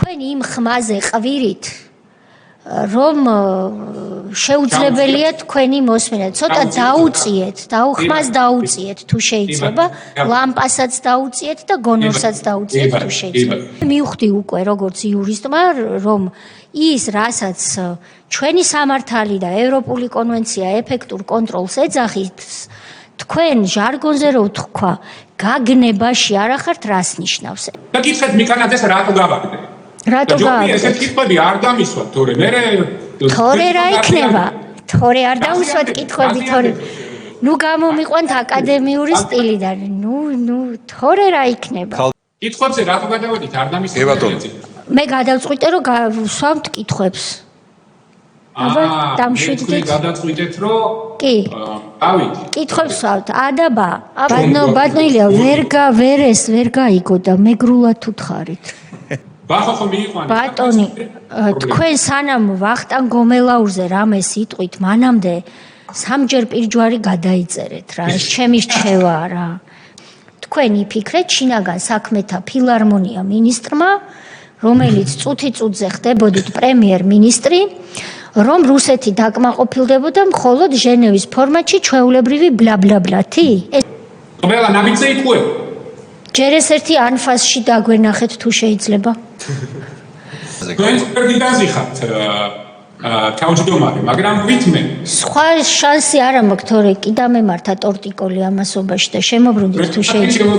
თქვენ იმ ხმაზე ყვირით რომ შეუძლებელია თქვენი მოსმენა ცოტა დაუწიეთ ხმას დაუწიეთ თუ შეიძლება ლამპასაც დაუწიეთ და გონორსაც დაუწიეთ თუ შეიძლება მივხვდი უკვე როგორც იურისტმა რომ ის რასაც ჩვენი სამართალი და ევროპული კონვენცია ეფექტურ კონტროლს ეძახის თქვენ ჟარგონზე რო თქვა გაგნებაში არ ახართ რას ნიშნავს და გითხეთ მიქანაძეს რატო გავაგდე რატო გავაგდე ესეთ კითხვები არ დამისვათ თორე თორე რა იქნება თორე არ დაუსვათ კითხვები თორე ნუ გამომიყვანთ აკადემიური სტილიდან ნუ თორე რა იქნება კითხვებზე რატო გადავედით არ დამისვათ მე გადავწყვიტე რომ ვსვამთ კითხვებს აბა დამშვიდდით გადაწყვიტეთ რომ კი დავით კითხვებს ვსვამთ და ბა ბატონილია ვერ გაიგო და მეგრულად უთხარით ბახო მიიყვანეთ ბატონი თქვენ სანამ ვახტანგ გომელაურზე რამეს იტყვით მანამდე სამჯერ პირჯვარი გადაიწერეთ რა ეს ჩემი რჩევაა რა თქვენ იფიქრეთ შინაგან საქმეთა ფილარმონია მინისტრმა რომელიც წუთი-წუთზე ხდებოდით პრემიერ-მინისტრი რომ რუსეთი დაკმაყოფილდებოდა მხოლოდ ჟენევის ფორმატში ჩვეულებრივი ბლა-ბლა-ბლათი ყველა ნაბიჯზე იტყუე ჯერ ეს ერთი ანფასში დაგვენახეთ თუ შეიძლება თქვენ ფერდი დაზიხართ თავმჯდომარე მაგრამ ვითმე სხვა შანსი არ მაქვს თორე კიდამემართა ტორტიკოლი ამასობაში და შემოbrunდით თუ შეიძლება